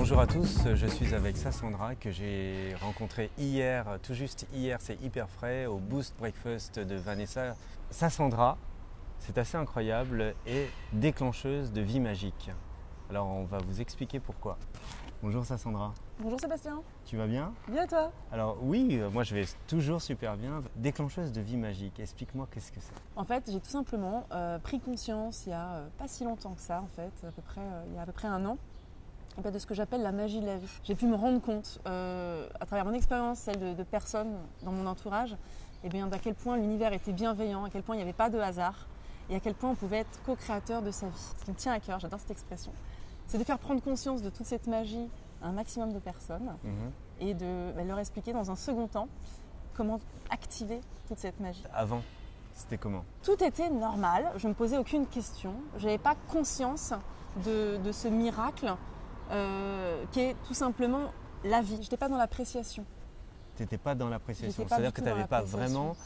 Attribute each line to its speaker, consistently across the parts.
Speaker 1: Bonjour à tous, je suis avec Sassandra que j'ai rencontrée hier, tout juste hier, c'est hyper frais, au Boost Breakfast de Vanessa. Sassandra, c'est assez incroyable, est déclencheuse de vie magique. Alors on va vous expliquer pourquoi. Bonjour Sassandra.
Speaker 2: Bonjour Sébastien.
Speaker 1: Tu vas bien?
Speaker 2: Bien et toi?
Speaker 1: Alors oui, moi je vais toujours super bien. Déclencheuse de vie magique, explique-moi qu'est-ce que c'est.
Speaker 2: En fait, j'ai tout simplement pris conscience il y a pas si longtemps que ça, en fait, il y a à peu près un an, de ce que j'appelle la magie de la vie. J'ai pu me rendre compte, à travers mon expérience, celle de personnes dans mon entourage, d'à quel point l'univers était bienveillant, à quel point il n'y avait pas de hasard et à quel point on pouvait être co-créateur de sa vie. Ce qui me tient à cœur, j'adore cette expression, c'est de faire prendre conscience de toute cette magie à un maximum de personnes et de leur expliquer dans un second temps comment activer toute cette magie.
Speaker 1: Avant, c'était comment? Tout
Speaker 2: était normal, je ne me posais aucune question, je n'avais pas conscience de ce miracle qui est tout simplement la vie. Je n'étais pas dans l'appréciation.
Speaker 1: Tu n'étais pas dans l'appréciation, c'est-à-dire que tu n'avais pas vraiment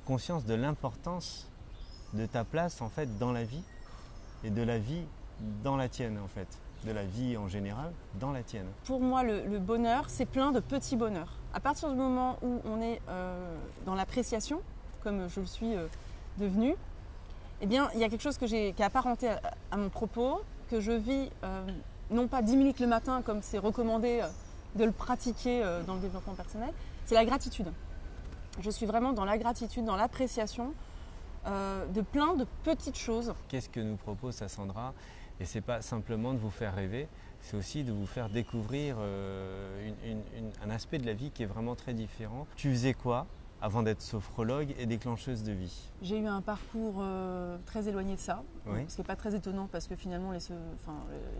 Speaker 1: conscience de l'importance de ta place en fait dans la vie et de la vie dans la tienne en fait. De la vie en général dans la tienne. Pour
Speaker 2: moi, le bonheur, c'est plein de petits bonheurs. À partir du moment où on est dans l'appréciation, comme je le suis devenue, il y a quelque chose qui est apparenté à mon propos, que je vis non pas 10 minutes le matin, comme c'est recommandé de le pratiquer dans le développement personnel, c'est la gratitude. Je suis vraiment dans la gratitude, dans l'appréciation de plein de petites choses.
Speaker 1: Qu'est-ce que nous propose Sassandra? Et ce n'est pas simplement de vous faire rêver, c'est aussi de vous faire découvrir un aspect de la vie qui est vraiment très différent. Tu faisais quoi avant d'être sophrologue et déclencheuse de vie?
Speaker 2: J'ai eu un parcours très éloigné de ça,
Speaker 1: oui.
Speaker 2: Ce qui n'est pas très étonnant parce que finalement les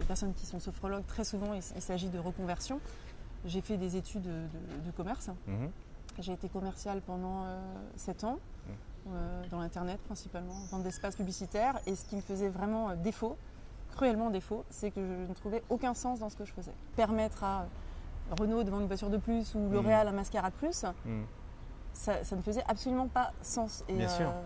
Speaker 2: personnes qui sont sophrologues, très souvent il s'agit de reconversion. J'ai fait des études de commerce. J'ai été commerciale pendant 7 ans, dans l'internet principalement, vente d'espace publicitaire. Et ce qui me faisait vraiment défaut, cruellement défaut, c'est que je ne trouvais aucun sens dans ce que je faisais. Permettre à Renault de vendre une voiture de plus ou L'Oréal un mascara de plus, ça ne faisait absolument pas sens. Et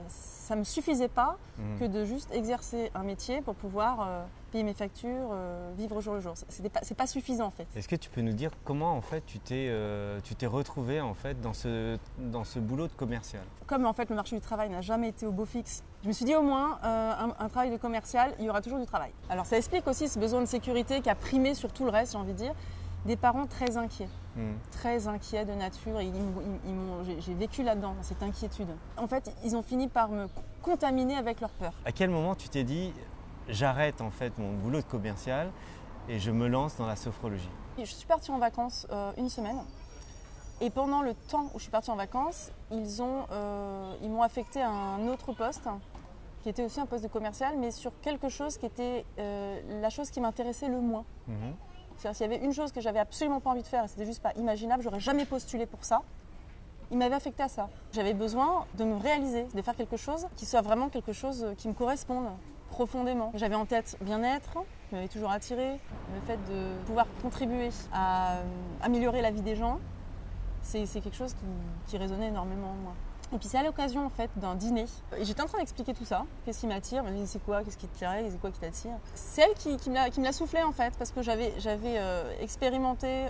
Speaker 2: ça ne me suffisait pas que de juste exercer un métier pour pouvoir payer mes factures, vivre au jour le jour. C'est pas suffisant en fait.
Speaker 1: Est-ce que tu peux nous dire comment en fait tu t'es retrouvée en fait dans ce boulot de commercial? Comme
Speaker 2: en fait le marché du travail n'a jamais été au beau fixe, je me suis dit au moins un travail de commercial, il y aura toujours du travail. Alors ça explique aussi ce besoin de sécurité qui a primé sur tout le reste, j'ai envie de dire. Des parents très inquiets de nature. J'ai vécu là-dedans, dans cette inquiétude. En fait, ils ont fini par me contaminer avec leur peur.
Speaker 1: À quel moment tu t'es dit, j'arrête en fait mon boulot de commercial et je me lance dans la sophrologie?
Speaker 2: Je suis partie en vacances une semaine. Et pendant le temps où je suis partie en vacances, ils m'ont affecté à un autre poste, qui était aussi un poste de commercial, mais sur quelque chose qui était la chose qui m'intéressait le moins. C'est-à-dire, s'il y avait une chose que j'avais absolument pas envie de faire et c'était juste pas imaginable, j'aurais jamais postulé pour ça. Il m'avait affecté à ça. J'avais besoin de me réaliser, de faire quelque chose qui soit vraiment quelque chose qui me corresponde profondément. J'avais en tête bien-être, qui m'avait toujours attiré, le fait de pouvoir contribuer à améliorer la vie des gens, c'est quelque chose qui résonnait énormément en moi. Et puis c'est à l'occasion en fait d'un dîner. Et j'étais en train d'expliquer tout ça. Qu'est-ce qui m'attire? Elle me dit c'est quoi? Qu'est-ce qui te plairait? C'est quoi qui t'attire? C'est elle qui me l'a soufflé en fait, parce que j'avais expérimenté,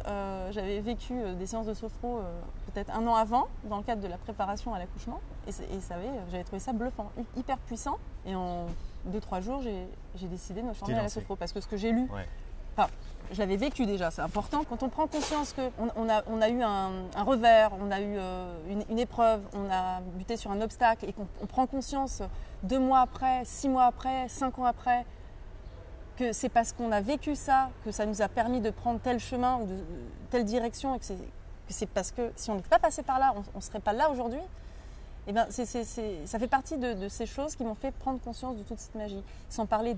Speaker 2: j'avais vécu des séances de sophro peut-être un an avant, dans le cadre de la préparation à l'accouchement. Et j'avais trouvé ça bluffant, hyper puissant. Et en 2-3 jours, j'ai décidé de me former à la sophro, parce que ce que j'ai lu, je l'avais vécu déjà, c'est important. Quand on prend conscience qu'on a eu un revers, on a eu une épreuve, on a buté sur un obstacle et qu'on prend conscience 2 mois après, 6 mois après, 5 ans après, que c'est parce qu'on a vécu ça, que ça nous a permis de prendre tel chemin ou de telle direction et que c'est parce que si on n'était pas passé par là, on ne serait pas là aujourd'hui. Et ça fait partie de ces choses qui m'ont fait prendre conscience de toute cette magie. Sans parler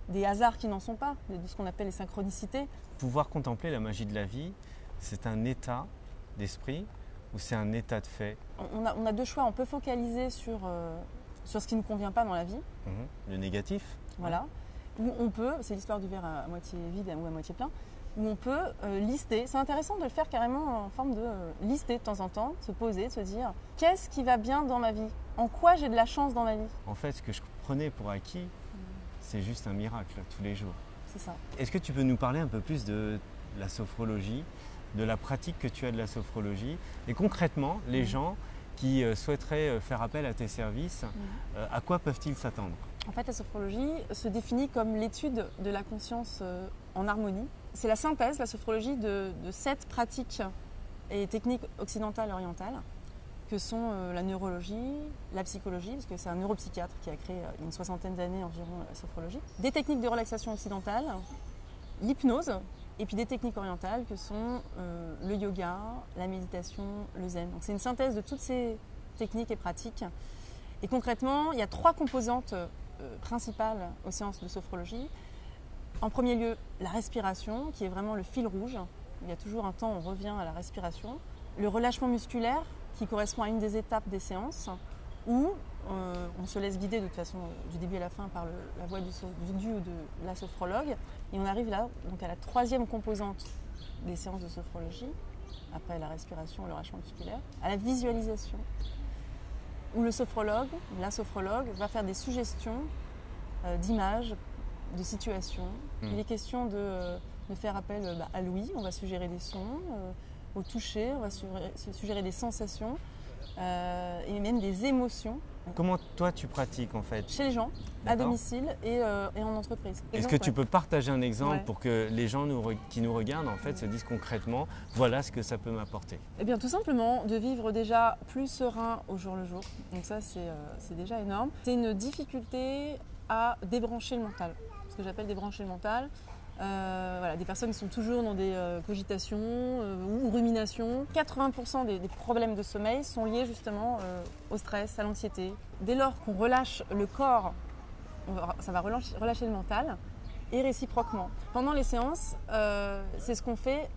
Speaker 2: des hasards qui n'en sont pas, de ce qu'on appelle les synchronicités.
Speaker 1: Pouvoir contempler la magie de la vie, c'est un état d'esprit ou c'est un état de fait?
Speaker 2: On a 2 choix, on peut focaliser sur ce qui ne nous convient pas dans la vie.
Speaker 1: Le négatif.
Speaker 2: Voilà. Ou on peut, c'est l'histoire du verre à moitié vide ou à moitié plein, où on peut lister. C'est intéressant de le faire carrément en forme de lister de temps en temps, se poser, se dire qu'est-ce qui va bien dans ma vie? En quoi j'ai de la chance dans ma vie?
Speaker 1: En fait, ce que je prenais pour acquis, c'est juste un miracle tous les jours.
Speaker 2: C'est ça.
Speaker 1: Est-ce que tu peux nous parler un peu plus de la sophrologie, de la pratique que tu as de la sophrologie et concrètement, les gens qui souhaiteraient faire appel à tes services, à quoi peuvent-ils s'attendre?
Speaker 2: En fait, la sophrologie se définit comme l'étude de la conscience en harmonie. C'est la synthèse, la sophrologie, de 7 pratiques et techniques occidentales et orientales, que sont la neurologie, la psychologie, parce que c'est un neuropsychiatre qui a créé il y a une 60aine d'années environ la sophrologie, des techniques de relaxation occidentale, l'hypnose, et puis des techniques orientales que sont le yoga, la méditation, le zen. Donc c'est une synthèse de toutes ces techniques et pratiques. Et concrètement, il y a 3 composantes principales aux séances de sophrologie. En premier lieu, la respiration, qui est vraiment le fil rouge. Il y a toujours un temps où on revient à la respiration. Le relâchement musculaire, qui correspond à une des étapes des séances, où on se laisse guider de toute façon du début à la fin par la voix du ou de la sophrologue. Et on arrive là donc à la 3e composante des séances de sophrologie, après la respiration et le relâchement musculaire, à la visualisation, où le sophrologue, la sophrologue, va faire des suggestions d'images, de situations. Il est question de faire appel à l'ouïe, on va suggérer des sons, au toucher, on va suggérer des sensations et même des émotions.
Speaker 1: Comment toi tu pratiques en fait?
Speaker 2: Chez les gens, à domicile et en entreprise.
Speaker 1: Est-ce que tu peux partager un exemple pour que les gens qui nous regardent en fait se disent concrètement voilà ce que ça peut m'apporter?
Speaker 2: Eh bien tout simplement de vivre déjà plus serein au jour le jour. Donc ça c'est déjà énorme. C'est une difficulté à débrancher le mental. Ce que j'appelle débrancher le mental. Voilà, des personnes qui sont toujours dans des cogitations ou ruminations. 80% des problèmes de sommeil sont liés justement au stress, à l'anxiété. Dès lors qu'on relâche le corps, ça va relâcher le mental et réciproquement. Pendant les séances, c'est ce qu'on fait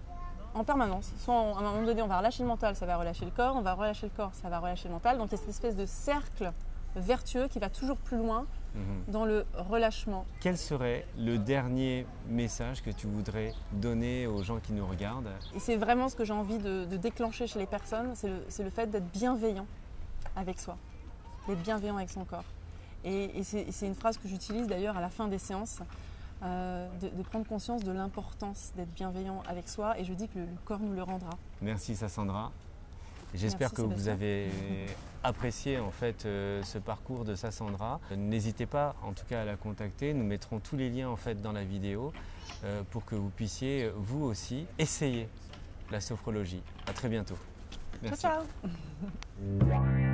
Speaker 2: en permanence. Soit à un moment donné, on va relâcher le mental, ça va relâcher le corps, on va relâcher le corps, ça va relâcher le mental. Donc il y a cette espèce de cercle vertueux qui va toujours plus loin dans le relâchement.
Speaker 1: Quel serait le dernier message que tu voudrais donner aux gens qui nous regardent?
Speaker 2: Et c'est vraiment ce que j'ai envie de déclencher chez les personnes, c'est le fait d'être bienveillant avec soi, d'être bienveillant avec son corps. Et c'est une phrase que j'utilise d'ailleurs à la fin des séances, de prendre conscience de l'importance d'être bienveillant avec soi, et je dis que le corps nous le rendra.
Speaker 1: Merci Sassandra. J'espère que vous avez apprécié en fait ce parcours de Sassandra. N'hésitez pas en tout cas à la contacter. Nous mettrons tous les liens en fait dans la vidéo pour que vous puissiez vous aussi essayer la sophrologie. À très bientôt. Merci.
Speaker 2: Ciao, ciao.